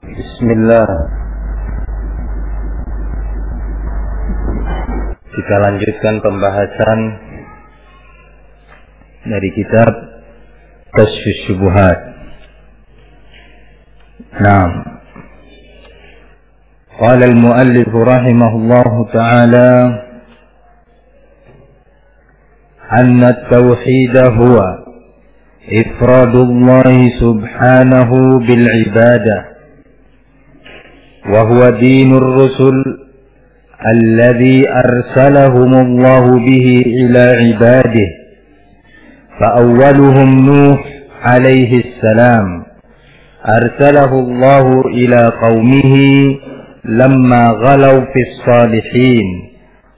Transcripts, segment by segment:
Bismillah. Kita lanjutkan pembahasan dari kitab Kasyfus Syubuhat. Naam. Qala al-muallif rahimahullahu ta'ala anna at-tauhid huwa ifradullah subhanahu bil ibadah وهو دين الرسل الذي أرسلهم الله به إلى عباده فأولهم نوح عليه السلام أرسله الله إلى قومه لما غلوا في الصالحين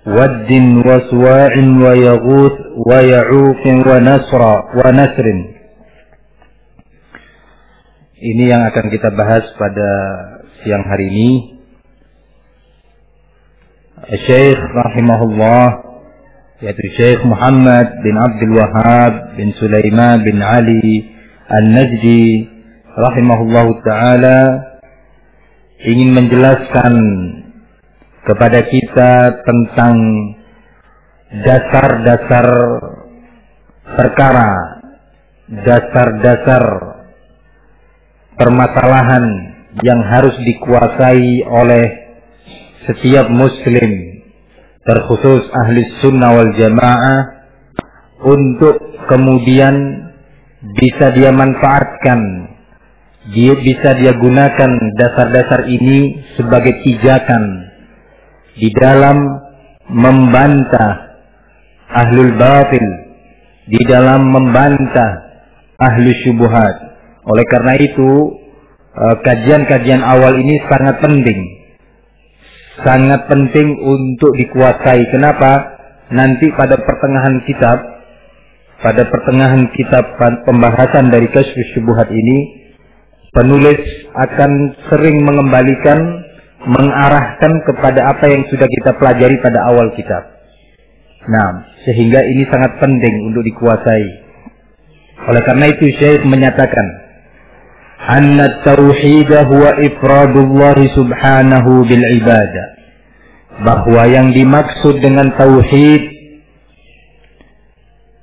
ود وسواع ويغوث ويعوق ونسر. Ini yang akan kita bahas pada siang hari ini. Syekh rahimahullah, yaitu Syekh Muhammad bin Abdul Wahhab bin Sulaiman bin Ali An-Najdi rahimahullahu ta'ala ingin menjelaskan kepada kita tentang dasar-dasar perkara, dasar-dasar permasalahan yang harus dikuasai oleh setiap muslim, terkhusus ahli sunnah wal jamaah, untuk kemudian bisa dia manfaatkan, bisa dia gunakan dasar-dasar ini sebagai pijakan di dalam membantah ahlul batil, di dalam membantah ahli syubuhat. Oleh karena itu, kajian-kajian awal ini sangat penting untuk dikuasai. Kenapa? Nanti pada pertengahan kitab pembahasan dari Kasyfus Syubuhat ini, penulis akan sering mengarahkan kepada apa yang sudah kita pelajari pada awal kitab. Nah, sehingga ini sangat penting untuk dikuasai. Oleh karena itu, Syekh menyatakan anna tauhid huwa ifradullah subhanahu bil ibadah, bahwa yang dimaksud dengan tauhid,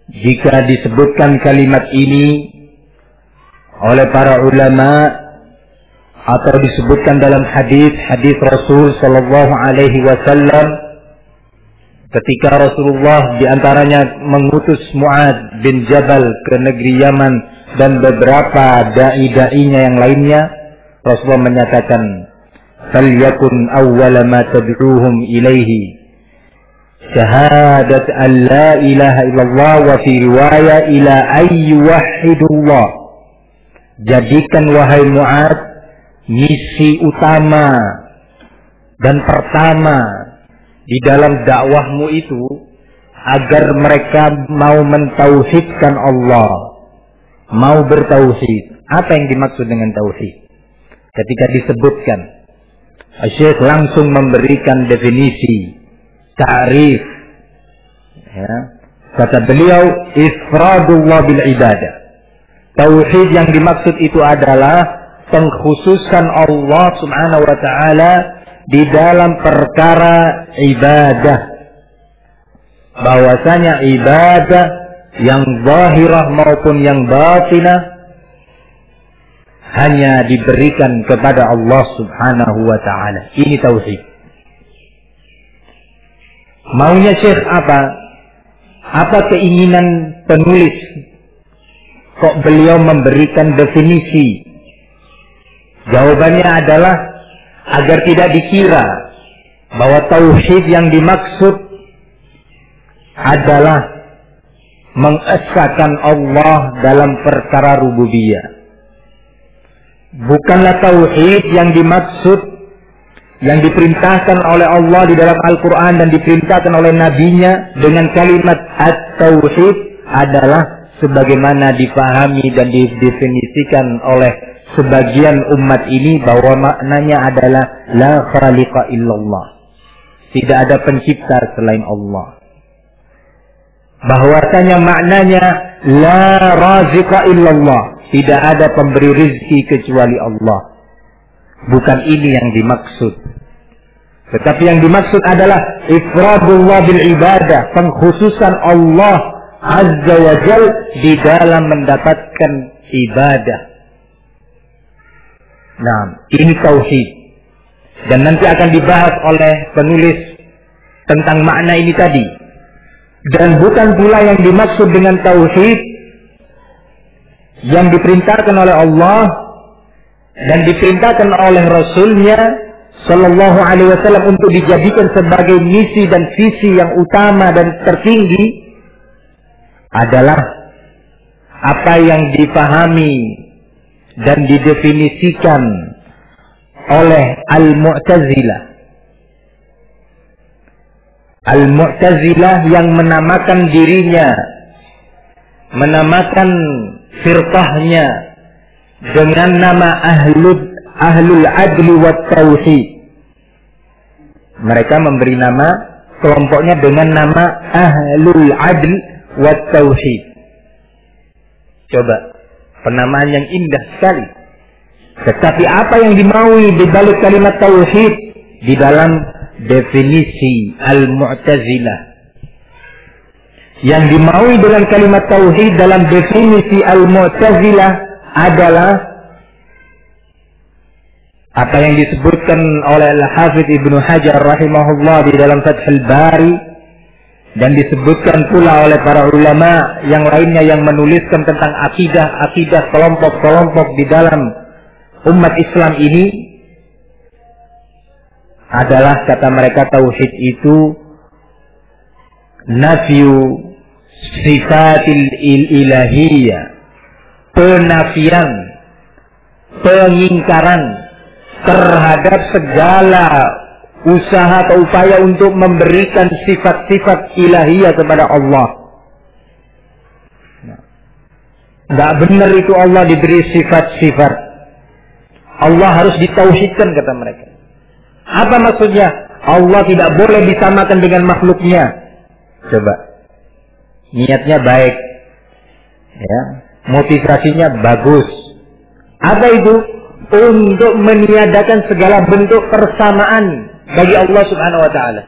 jika disebutkan kalimat ini oleh para ulama atau disebutkan dalam hadis Rasul sallallahu alaihi wasallam, ketika Rasulullah diantaranya mengutus Mu'adz bin Jabal ke negeri Yaman dan beberapa da'i-da'inya yang lainnya, Rasulullah menyatakan, "Falyakun awwala ma tad'uuhum ilaihi syahadat an la ilaha illallah wa fi riwayah ila ayyuwahidullah." Jadikan wahai Mu'adz misi utama dan pertama di dalam dakwahmu itu agar mereka mau mentauhidkan Allah, mau bertauhid. Apa yang dimaksud dengan tauhid? Ketika disebutkan, Syekh langsung memberikan definisi, ta'rif. Ya. Kata beliau, ifradullah bil ibadah. Tauhid yang dimaksud itu adalah pengkhususan Allah subhanahu wa ta'ala di dalam perkara ibadah. Bahwasanya ibadah yang zahirah maupun yang batinah hanya diberikan kepada Allah subhanahu wa ta'ala. Ini tauhid. Maunya Syekh apa? Apa keinginan penulis? Kok beliau memberikan definisi? Jawabannya adalah agar tidak dikira bahwa tauhid yang dimaksud adalah mengesahkan Allah dalam perkara rububiyah. Bukanlah tauhid yang dimaksud, yang diperintahkan oleh Allah di dalam Al-Quran dan diperintahkan oleh Nabi-Nya dengan kalimat at-tauhid adalah sebagaimana dipahami dan didefinisikan oleh sebagian umat ini, bahwa maknanya adalah la khaliqa illallah, tidak ada pencipta selain Allah. Bahwasanya maknanya la raziqa illallah, tidak ada pemberi rizki kecuali Allah. Bukan ini yang dimaksud. Tetapi yang dimaksud adalah ifradullah bil ibadah, pengkhususan Allah Azza wa Jal di dalam mendapatkan ibadah. Nah, ini tauhid. Dan nanti akan dibahas oleh penulis tentang makna ini tadi. Dan bukan pula yang dimaksud dengan tauhid yang diperintahkan oleh Allah dan diperintahkan oleh Rasulnya Sallallahu Alaihi Wasallam untuk dijadikan sebagai misi dan visi yang utama dan tertinggi adalah apa yang dipahami dan didefinisikan oleh Al-Mu'tazilah. Al-Mu'tazilah yang menamakan dirinya, menamakan firqahnya dengan nama Ahlul Adli wa Tauhid. Mereka memberi nama kelompoknya dengan nama Ahlul Adl wa Tauhid. Coba, penamaan yang indah sekali. Tetapi apa yang dimaui di balik kalimat tauhid di dalam definisi Al-Mu'tazilah? Yang dimaui dengan kalimat tauhid dalam definisi Al-Mu'tazilah adalah apa yang disebutkan oleh Al-Hafidz Ibnu Hajar rahimahullah di dalam Fathul Bari, dan disebutkan pula oleh para ulama yang lainnya yang menuliskan tentang akidah kelompok-kelompok di dalam umat Islam ini adalah, kata mereka, tauhid itu nafyu sifatil ilahiyah, penafian, pengingkaran terhadap segala usaha atau upaya untuk memberikan sifat-sifat ilahiyah kepada Allah. Nggak benar itu Allah diberi sifat-sifat. Allah harus ditauhidkan, kata mereka. Apa maksudnya? Allah tidak boleh disamakan dengan makhluknya. Coba, niatnya baik, ya, motivasinya bagus. Apa itu? Untuk meniadakan segala bentuk persamaan bagi Allah Subhanahu wa Ta'ala.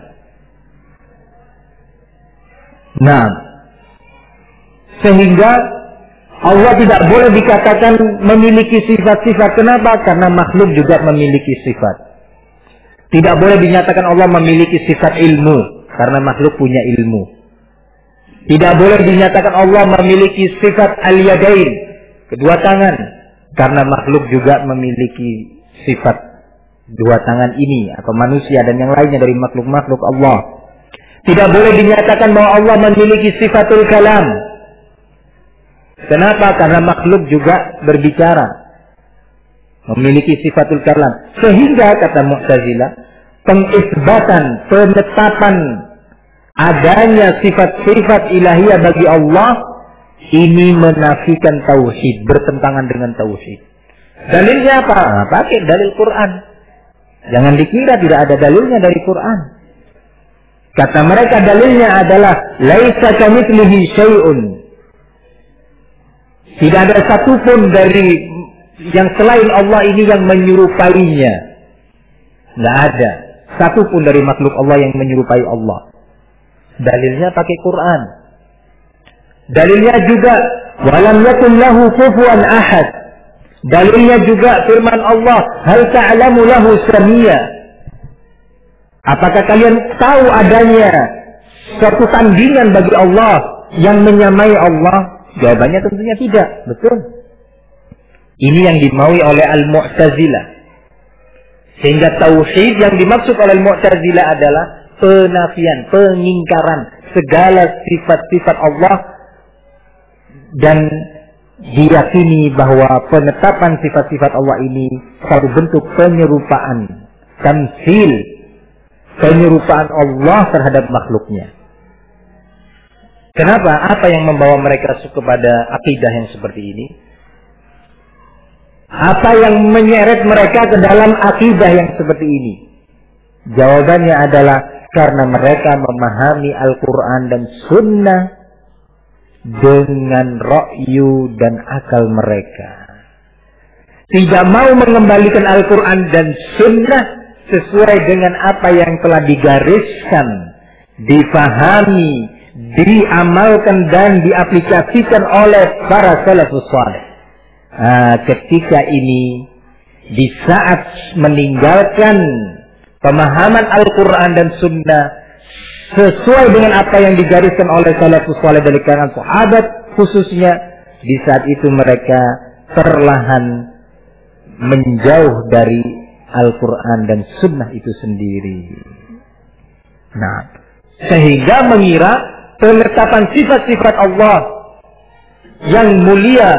Nah, sehingga Allah tidak boleh dikatakan memiliki sifat-sifat. Kenapa? Karena makhluk juga memiliki sifat. Tidak boleh dinyatakan Allah memiliki sifat ilmu, karena makhluk punya ilmu. Tidak boleh dinyatakan Allah memiliki sifat al-yadain, kedua tangan, karena makhluk juga memiliki sifat dua tangan ini, atau manusia dan yang lainnya dari makhluk-makhluk Allah. Tidak boleh dinyatakan bahwa Allah memiliki sifatul kalam. Kenapa? Karena makhluk juga berbicara, memiliki sifatul kalam. Sehingga, kata Mu'tazilah, pengisbatan, penetapan adanya sifat-sifat ilahiyah bagi Allah ini menafikan tauhid, bertentangan dengan tauhid. Dalilnya apa? Nah, pakai dalil Quran. Jangan dikira tidak ada dalilnya dari Quran. Kata mereka dalilnya adalah laisa kamitslihi syai'un. Tidak ada satupun dari yang selain Allah ini yang menyerupainya. Tidak ada satupun dari makhluk Allah yang menyerupai Allah. Dalilnya pakai Quran. Dalilnya juga walam yakun lahu kufuwan ahad. Dalilnya juga firman Allah, hal ta'lamu lahu samia. Apakah kalian tahu adanya suatu tandingan bagi Allah yang menyamai Allah? Jawabannya tentunya tidak. Betul. Ini yang dimaui oleh Al-Mu'tazilah. Sehingga tauhid yang dimaksud oleh Al-Mu'tazilah adalah penafian, pengingkaran segala sifat-sifat Allah, dan diyakini bahwa penetapan sifat-sifat Allah ini satu bentuk penyerupaan, tamtsil, penyerupaan Allah terhadap makhluknya. Kenapa? Apa yang membawa mereka kepada akidah yang seperti ini? Apa yang menyeret mereka ke dalam akidah yang seperti ini? Jawabannya adalah karena mereka memahami Al-Quran dan Sunnah dengan ra'yu dan akal mereka. tidak mau mengembalikan Al-Quran dan Sunnah sesuai dengan apa yang telah digariskan, difahami, diamalkan dan diaplikasikan oleh para salafus saleh. Ketika ini, di saat meninggalkan pemahaman Al-Quran dan Sunnah sesuai dengan apa yang digariskan oleh salafus saleh dari kalangan sahabat khususnya, di saat itu mereka perlahan menjauh dari Al-Quran dan Sunnah itu sendiri. Nah, sehingga mengira penetapan sifat-sifat Allah yang mulia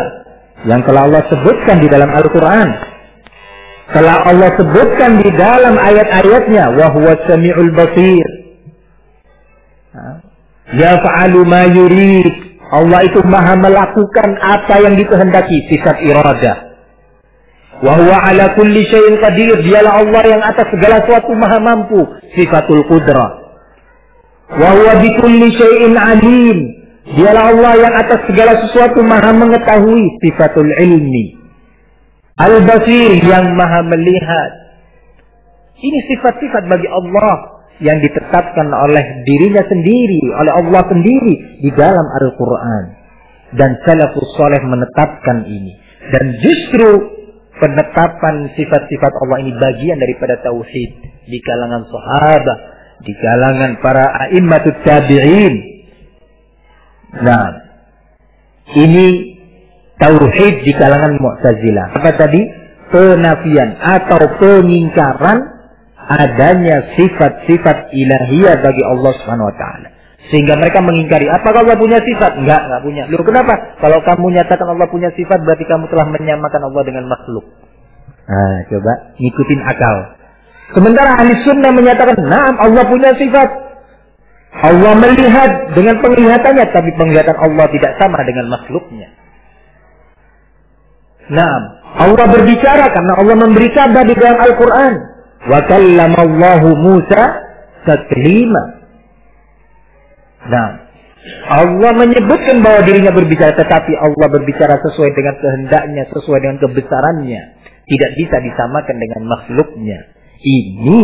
yang telah Allah sebutkan di dalam Al-Quran, telah Allah sebutkan di dalam ayat-ayatnya, wa huwas sami'ul basir, yaf'alu ma yurid, Allah itu maha melakukan apa yang dikehendaki, sifat iradah. Wa huwa ala kulli syai'in qadir, dialah Allah yang atas segala sesuatu maha mampu, sifatul qudrah. Wa huwa bi kulli syai'in alim, dialah Allah yang atas segala sesuatu maha mengetahui, sifatul ilmi. Al-basir, yang maha melihat. Ini sifat-sifat bagi Allah yang ditetapkan oleh dirinya sendiri, oleh Allah sendiri di dalam Al-Quran. Dan salafus saleh menetapkan ini. Dan justru penetapan sifat-sifat Allah ini bagian daripada tauhid di kalangan sahabat, di kalangan para a'immatut tabi'in. Nah, ini tauhid di kalangan Mu'tazilah. Apa tadi? Penafian atau pengingkaran adanya sifat-sifat ilahiyah bagi Allah Subhanahu wa taala. Sehingga mereka mengingkari, apakah Allah punya sifat? Enggak punya. Loh, kenapa? Kalau kamu nyatakan Allah punya sifat, berarti kamu telah menyamakan Allah dengan makhluk. Coba ngikutin akal. Sementara ahli sunnah menyatakan, nah, Allah punya sifat. Allah melihat dengan penglihatannya, tapi penglihatan Allah tidak sama dengan makhluknya. Nah, Allah berbicara karena Allah memberi kabar di dalam Al-Quran. Wa kallamallahu Musa taklima. Nah, Allah menyebutkan bahwa dirinya berbicara, tetapi Allah berbicara sesuai dengan kehendaknya, sesuai dengan kebesarannya. Tidak bisa disamakan dengan makhluknya. Ini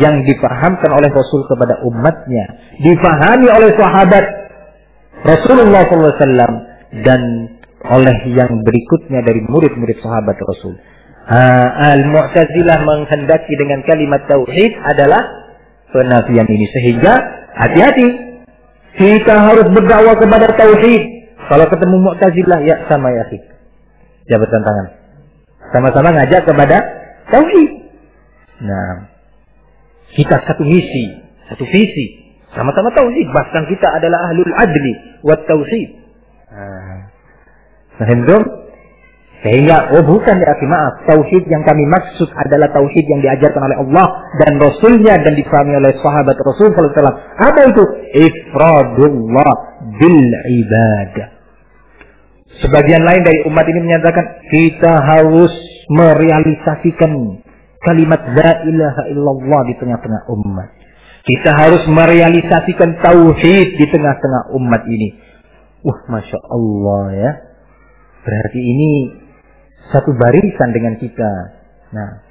yang dipahamkan oleh Rasul kepada umatnya, difahami oleh sahabat Rasulullah SAW, dan oleh yang berikutnya dari murid-murid sahabat Rasul. Al-Mu'tazilah menghendaki dengan kalimat tauhid adalah penafian ini. Sehingga hati-hati, kita harus berdakwah kepada tauhid. Kalau ketemu Mu'tazilah, ya sama ya akhi, jabatan tangan, sama-sama ngajak kepada tauhid. Nah, kita satu misi, satu visi, sama-sama tauhid. Bahkan kita adalah ahlul adli wat tauhid. Sehingga, bukan ya akhi, maaf, tauhid yang kami maksud adalah tauhid yang diajarkan oleh Allah dan Rasulnya dan difahami oleh sahabat Rasul sallallahu alaihi wasallam. Apa itu? Ifradullah bil ibadah. Sebagian lain dari umat ini menyatakan kita harus merealisasikan kalimat la ilaha illallah di tengah-tengah umat. Kita harus merealisasikan tauhid di tengah-tengah umat ini. Masya Allah ya. Berarti ini satu barisan dengan kita. Nah,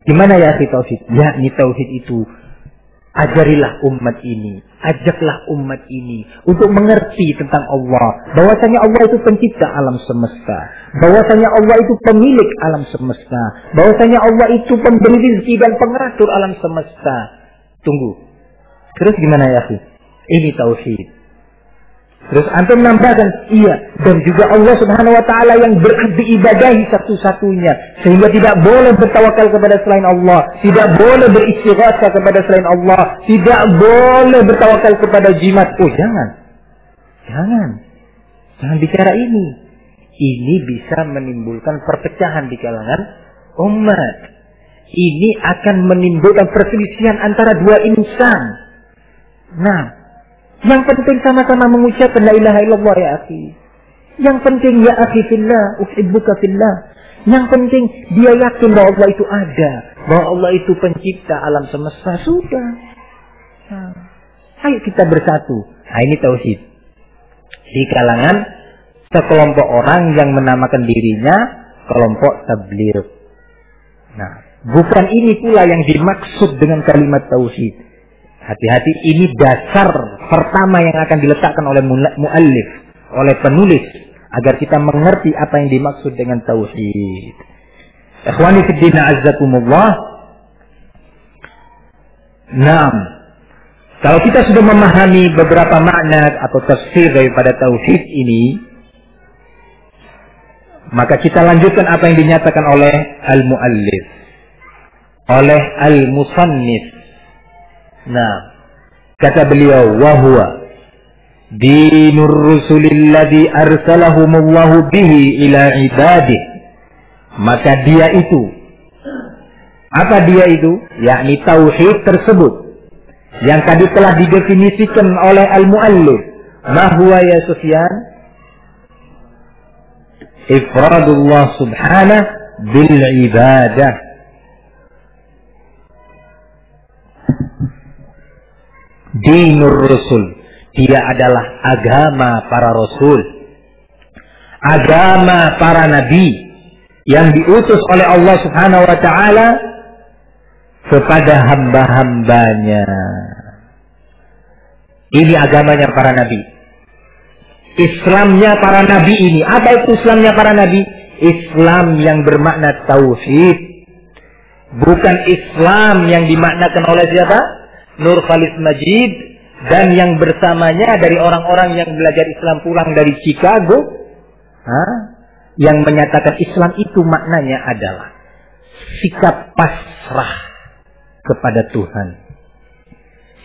gimana ya akhi tauhid? Ya, ini tauhid itu ajarilah umat ini, ajaklah umat ini untuk mengerti tentang Allah, bahwasanya Allah itu pencipta alam semesta, bahwasanya Allah itu pemilik alam semesta, bahwasanya Allah itu pemberi rezeki dan pengatur alam semesta. Tunggu. Terus gimana ya akhi? Ini tauhid. Terus antum menambahkan, iya, dan juga Allah Subhanahu wa taala yang berhak diibadahi satu-satunya, sehingga tidak boleh bertawakal kepada selain Allah, tidak boleh beristighatsah kepada selain Allah, tidak boleh bertawakal kepada jimat. Jangan bicara ini. Ini bisa menimbulkan perpecahan di kalangan umat. Ini akan menimbulkan perselisihan antara dua insan. Nah, yang penting sama-sama mengucapkan la ilaha illallah ya akhi. Yang penting ya akhi fillah, uhibbuka fillah. Yang penting dia yakin bahwa Allah itu ada, bahwa Allah itu pencipta alam semesta. Sudah. Nah, ayo kita bersatu. Nah, ini tauhid. Di kalangan sekelompok orang yang menamakan dirinya kelompok tabligh. Nah, bukan ini pula yang dimaksud dengan kalimat tauhid. Hati-hati, ini dasar pertama yang akan diletakkan oleh muallif, oleh penulis, agar kita mengerti apa yang dimaksud dengan tauhid. Ikhwani fid din azzakumullah. Naam. Kalau kita sudah memahami beberapa makna atau tafsir daripada tauhid ini, maka kita lanjutkan apa yang dinyatakan oleh al-muallif, oleh al-musannif. Nah, kata beliau, wa huwa dinur rusulil ladzi arsalahumullahu bihi ila ibadihi. Maka dia itu, apa dia itu? Yakni tauhid tersebut yang tadi telah didefinisikan oleh al-muallif. Ma huwa ya Sufyan? Ifradullah subhanahu bil ibadah. Dinur Rasul, dia adalah agama para rasul, agama para nabi yang diutus oleh Allah Subhanahu wa taala kepada hamba-hambanya. Ini agamanya para nabi. Islamnya para nabi ini. Apa itu Islamnya para nabi? Islam yang bermakna tauhid. Bukan Islam yang dimaknakan oleh siapa? Nur Khalis Majid dan yang bersamanya dari orang-orang yang belajar Islam pulang dari Chicago, yang menyatakan Islam itu maknanya adalah sikap pasrah kepada Tuhan,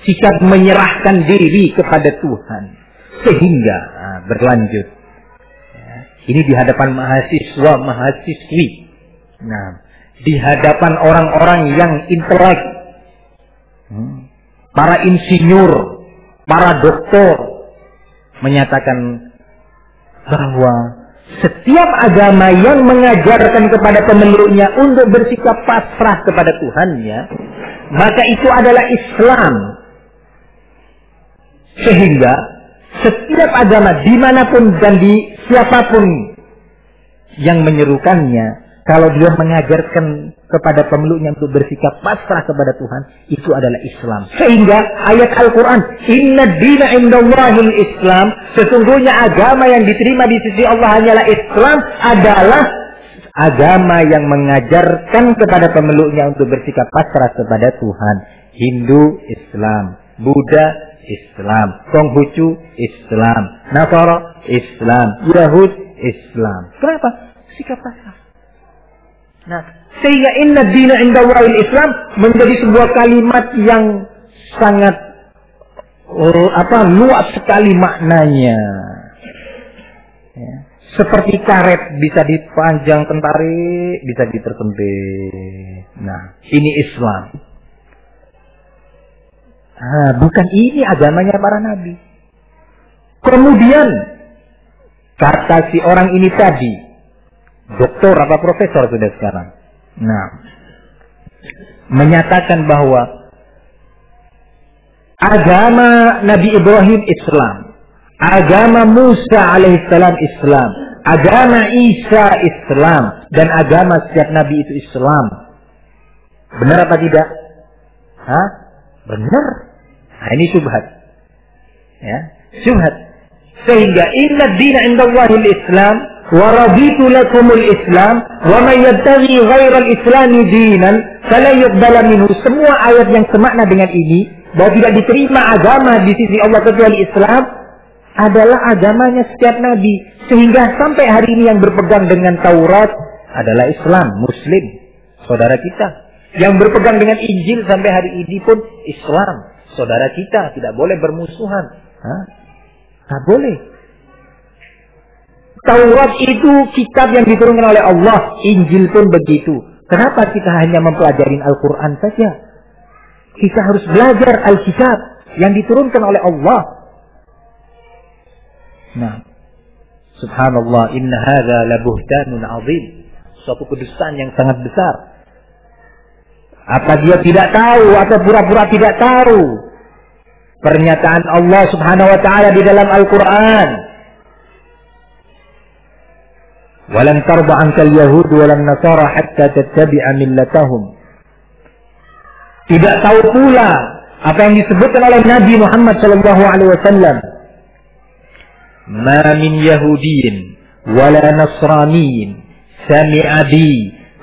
sikap menyerahkan diri kepada Tuhan, sehingga berlanjut. Ini di hadapan mahasiswa-mahasiswi, di hadapan orang-orang yang intelek, para insinyur, para doktor, menyatakan bahwa setiap agama yang mengajarkan kepada pemeluknya untuk bersikap pasrah kepada Tuhannya, maka itu adalah Islam. Sehingga setiap agama dimanapun dan di siapapun yang menyerukannya, kalau dia mengajarkan kepada pemeluknya untuk bersikap pasrah kepada Tuhan, itu adalah Islam. Sehingga ayat Al-Quran, Inna dina indallahil Islam, sesungguhnya agama yang diterima di sisi Allah hanyalah Islam, adalah agama yang mengajarkan kepada pemeluknya untuk bersikap pasrah kepada Tuhan. Hindu, Islam. Buddha, Islam. Konghucu, Islam. Nasara, Islam. Yahud, Islam. Kenapa? Sikap pasrah. Nah, sehingga inna dina indallahil Islam menjadi sebuah kalimat yang sangat luas sekali maknanya. Ya. Seperti karet, bisa dipanjangkan tarik, bisa dipersempit. Nah, ini Islam. Bukan ini agamanya para nabi. Kemudian kata si orang ini tadi, doktor apa profesor sudah sekarang, menyatakan bahwa agama Nabi Ibrahim Islam, agama Musa alaihissalam Islam, agama Isa Islam, dan agama setiap nabi itu Islam. Benar apa tidak? Benar. Nah, ini syubhat. Ya, syubhat. Sehingga inna dina indallahil Islam wa raditu lakumul Islam wa man yabtaghi ghairal Islami dinan fala yuqbala minhu. Semua ayat yang semakna dengan ini, bahwa tidak diterima agama di sisi Allah kecuali Islam, adalah agamanya setiap nabi. Sehingga sampai hari ini yang berpegang dengan Taurat adalah Islam, Muslim, saudara kita. Yang berpegang dengan Injil sampai hari ini pun Islam, saudara kita. Tidak boleh bermusuhan. Tak boleh. Taurat itu kitab yang diturunkan oleh Allah. Injil pun begitu. Kenapa kita hanya mempelajari Al-Quran saja? Kita harus belajar Alkitab yang diturunkan oleh Allah. Nah, subhanallah, inna hadza labuhtanun azim. Suatu kedustaan yang sangat besar. Apa dia tidak tahu atau pura-pura tidak tahu pernyataan Allah Subhanahu wa taala di dalam Al-Quran? Walan tarda 'ankal yahud walan nasara hatta tattabi'a millatahum. Tidak tahu pula apa yang disebutkan oleh Nabi Muhammad sallallahu alaihi wasallam. Ma min yahudiyyin wala nasraniyin sami'a bi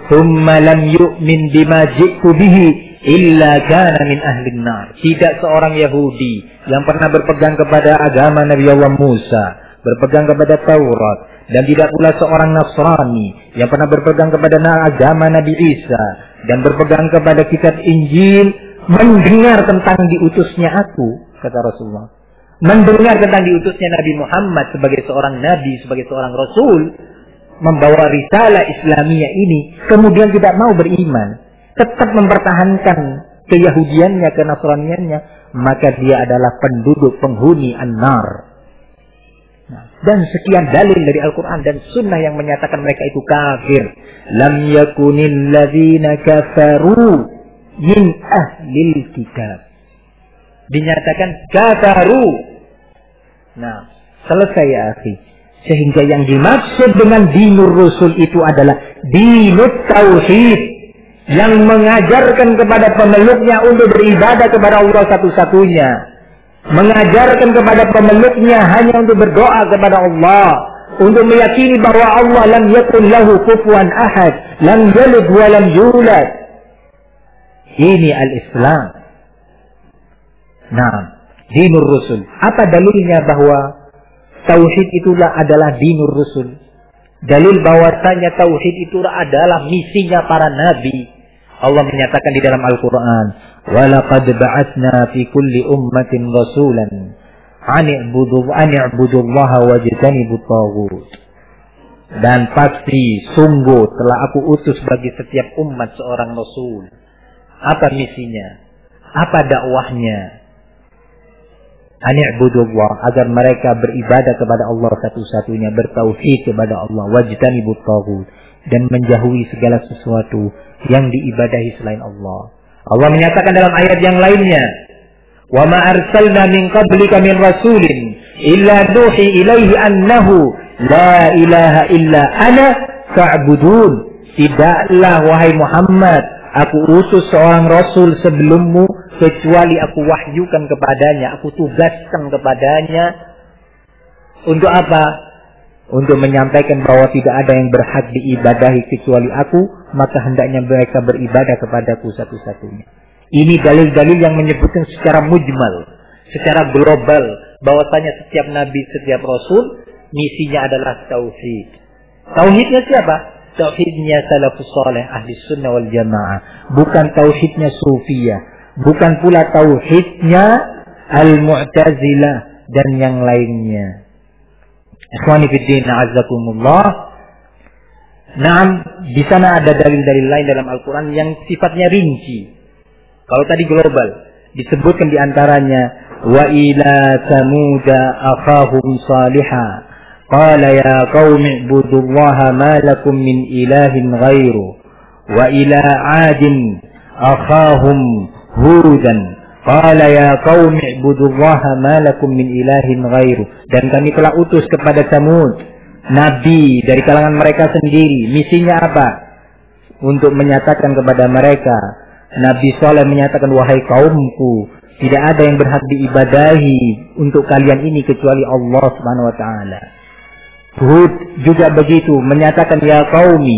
thumma lam yu'min bima ji'tu bihi illa kana min ahli an-nar. Tidak seorang Yahudi yang pernah berpegang kepada agama Nabi Allah Musa, berpegang kepada Taurat, dan tidak pula seorang Nasrani yang pernah berpegang kepada agama Nabi Isa dan berpegang kepada kitab Injil, mendengar tentang diutusnya aku, kata Rasulullah, mendengar tentang diutusnya Nabi Muhammad sebagai seorang nabi, sebagai seorang rasul, membawa risalah Islamiyah ini, kemudian tidak mau beriman, tetap mempertahankan keyahudiannya, kenasraniannya, maka dia adalah penduduk penghuni an-nar. Dan sekian dalil dari Al-Quran dan Sunnah yang menyatakan mereka itu kafir. Lam yakunil ladzina kafaru min ahlil kitab. Dinyatakan kafaru. Nah, selesai ya akhi. Sehingga yang dimaksud dengan dinur rusul itu adalah dinut tauhid, yang mengajarkan kepada pemeluknya untuk beribadah kepada Allah satu-satunya, mengajarkan kepada pemeluknya hanya untuk berdoa kepada Allah, untuk meyakini bahwa Allah lam yakun lahu kufuwan ahad, lam yalid wa lam yulad. Ini al-Islam. Nah, dinur rusul. Apa dalilnya bahwa tauhid itulah adalah dinur rusul? Dalil bahwasanya tauhid itu adalah misinya para nabi. Allah menyatakan di dalam Al-Quran, وَلَقَدْ بَعَثْنَا فِي كُلِّ أُمَّةٍ رَسُولًا أَنِ اعْبُدُوا اللَّهَ وَاجْتَنِبُوا الطَّاغُوتَ. Dan pasti, sungguh telah aku utus bagi setiap umat seorang Rasul. Apa misinya? Apa dakwahnya? أَنِ اعْبُدُوا اللَّهَ, agar mereka beribadah kepada Allah satu-satunya, bertauhid kepada Allah, وَاجْتَنِبُوا الطَّاغُوتَ, dan menjauhi segala sesuatu yang diibadahi selain Allah. Allah menyatakan dalam ayat yang lainnya, "Wa ma arsalna min qablika min rasulin illa nuhi ilaihi annahu la ilaha illa ana fa'budun." Tidaklah wahai Muhammad, aku utus seorang rasul sebelummu kecuali aku wahyukan kepadanya, aku tugaskan kepadanya untuk apa? Untuk menyampaikan bahwa tidak ada yang berhak diibadahi kecuali aku, maka hendaknya mereka beribadah kepadaku satu-satunya. Ini dalil-dalil yang menyebutkan secara mujmal, secara global, bahwasanya setiap nabi, setiap rasul, misinya adalah tauhid. Tauhidnya siapa? Tauhidnya salafus saleh, ahli sunnah wal jamaah. Bukan tauhidnya sufiyah, bukan pula tauhidnya al-mu'tazilah dan yang lainnya. Ikhwani fiddin, a'azzakumullah. Naam, di sana ada dalil-dalil lain dalam Al-Quran yang sifatnya rinci. Kalau tadi global, disebutkan di antaranya, wa ila samuda akhahum salihah, qala ya qaumi ibudullaha ma lakum min ilahin ghairu, wa ila adin akhahum hudan, qala ya qaumi ibudullaha ma lakum min ilahin ghairu. Dan kami telah utus kepada Samud nabi dari kalangan mereka sendiri. Misinya apa? Untuk menyatakan kepada mereka. Nabi Saleh menyatakan, wahai kaumku, tidak ada yang berhak diibadahi untuk kalian ini kecuali Allah Subhanahu wa taala. Hud juga begitu, menyatakan, ya qaumi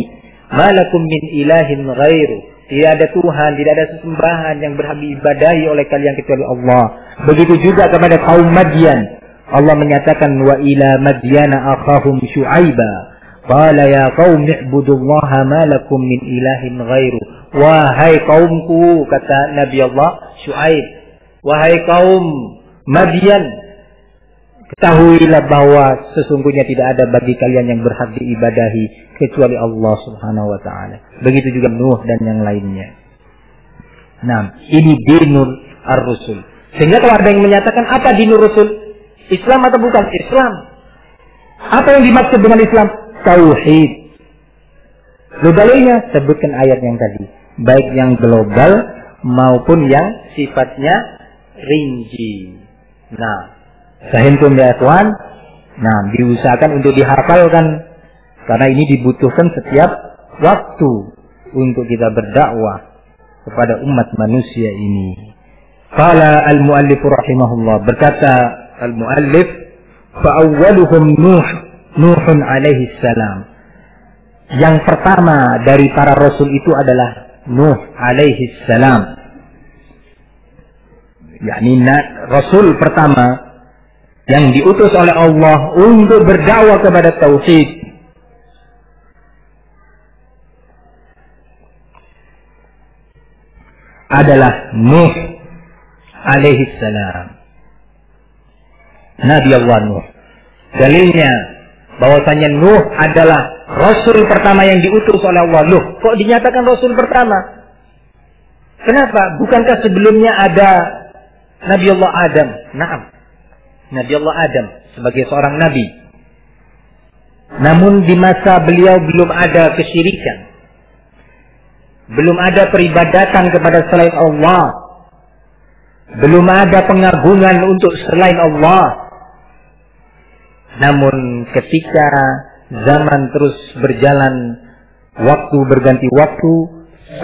ma lakum min ilahin ghairu. Tidak ada Tuhan, tidak ada sesembahan yang berhak diibadahi oleh kalian kecuali Allah. Begitu juga kepada kaum Madyan. Allah menyatakan, wa ila Madyana akhahum Syu'aiba, qala ya qaumi ibudullaha ma lakum min ilahin ghairu. Wahai kaumku, kata Nabi Allah Syu'aib, wahai kaum Madyan, ketahuilah bahwa sesungguhnya tidak ada bagi kalian yang berhak diibadahi kecuali Allah Subhanahu wa taala. Begitu juga Nuh dan yang lainnya. Nah, ini dinul ar-rusul. Sehingga kalau ada yang menyatakan apa dinul rusul? Islam atau bukan? Islam. Apa yang dimaksud dengan Islam? Tauhid. Lalu dalilnya sebutkan ayat yang tadi, baik yang global maupun yang sifatnya rinci. Nah, fahimtum ya ikhwan? Nah, diusahakan untuk dihafalkan Karena ini dibutuhkan setiap waktu untuk kita berdakwah kepada umat manusia ini. Qala al-muallif rahimahullah, berkata al-muallif, fa'awwaluhum Nuhun alaihi salam. Yang pertama dari para rasul itu adalah Nuh alaihi salam. yakni Rasul pertama yang diutus oleh Allah untuk berdakwah kepada tauhid adalah Nuh alaihi salam. Nabi Allah Nuh. Dalilnya bahwasanya Nuh adalah Rasul pertama yang diutus oleh Allah. Loh, kok dinyatakan Rasul pertama? Kenapa? Bukankah sebelumnya ada Nabi Allah Adam? Naam. Nabi Allah Adam sebagai seorang Nabi. Namun di masa beliau belum ada kesyirikan. Belum ada peribadatan kepada selain Allah. Belum ada pengagungan untuk selain Allah. Namun ketika zaman terus berjalan, waktu berganti waktu,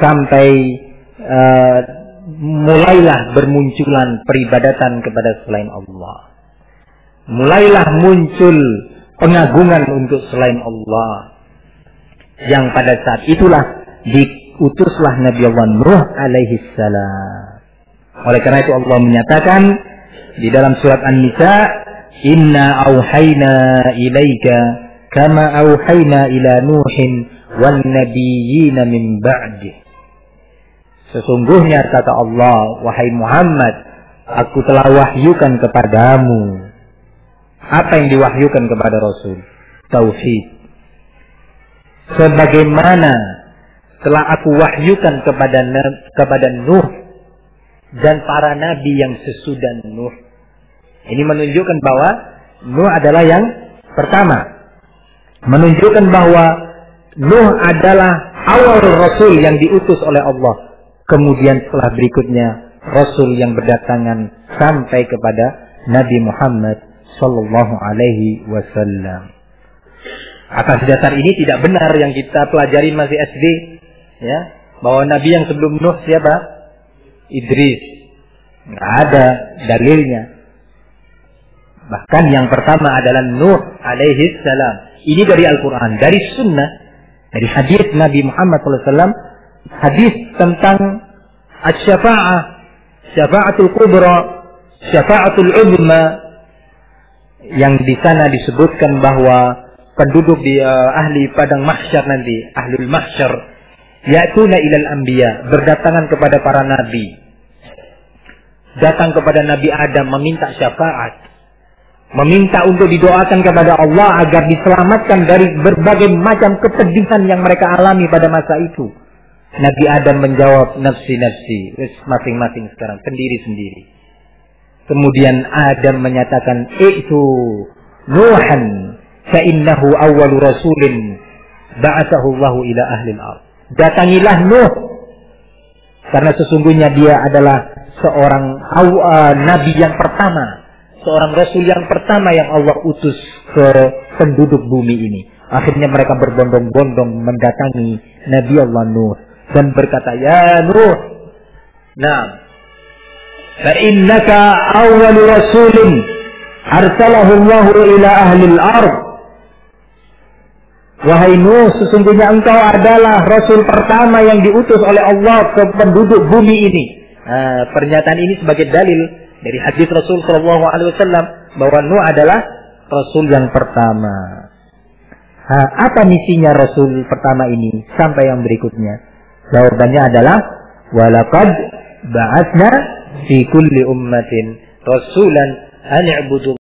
sampai mulailah bermunculan peribadatan kepada selain Allah. Mulailah muncul pengagungan untuk selain Allah. Yang pada saat itulah diutuslah Nabi Allah Nuh alaihi salam. Oleh karena itu Allah menyatakan di dalam surat An-Nisa, Inna auhayna ilaika kama auhayna ila Nuhin wan nabiyyina min ba'di. Sesungguhnya kata Allah, wahai Muhammad, aku telah wahyukan kepadamu. Apa yang diwahyukan kepada Rasul? Tauhid. Sebagaimana telah aku wahyukan kepada Nuh dan para nabi yang sesudah Nuh. Ini menunjukkan bahwa Nuh adalah yang pertama. Menunjukkan bahwa Nuh adalah awal Rasul yang diutus oleh Allah. Kemudian setelah berikutnya Rasul yang berdatangan sampai kepada Nabi Muhammad sallallahu alaihi wasallam. Atas dasar ini tidak benar yang kita pelajari masih SD, ya, bahwa Nabi yang sebelum Nuh siapa? Idris. Nggak ada dalilnya. Bahkan yang pertama adalah Nuh alaihi salam. Ini dari Al-Quran, dari Sunnah, dari hadis Nabi Muhammad SAW, hadis tentang Asy-Syafa'ah, Syafa'atul Kubra, Syafa'atul Uzma, yang di sana disebutkan bahwa penduduk di ahli padang mahsyar nanti, ahlul mahsyar, ya'tuna ilal anbiya, berdatangan kepada para nabi, datang kepada Nabi Adam meminta syafaat, meminta untuk didoakan kepada Allah agar diselamatkan dari berbagai macam kepedihan yang mereka alami pada masa itu. Nabi Adam menjawab, nafsi-nafsi, masing-masing sekarang, sendiri-sendiri. Kemudian Adam menyatakan, itu Nuhan, fa'innahu awwalu rasulin ba'athahu Allahu ila ahli al-ard. Datangilah Nuh, karena sesungguhnya dia adalah seorang nabi yang pertama, seorang rasul yang pertama yang Allah utus ke penduduk bumi ini. Akhirnya mereka berbondong-bondong mendatangi Nabi Allah Nuh dan berkata, ya Nuh, nah, fa innaka awwalu rasulin arsalahu Allah ila ahli al-ard. Wahai Nuh, sesungguhnya engkau adalah rasul pertama yang diutus oleh Allah ke penduduk bumi ini. Pernyataan ini sebagai dalil dari hadis Rasul Shallallahu Alaihi Wasallam bahwa Nuh adalah Rasul yang pertama. Apa misinya Rasul pertama ini sampai yang berikutnya? Jawabannya adalah walaqad ba'atsna fi kulli ummatin rasulan an i'budu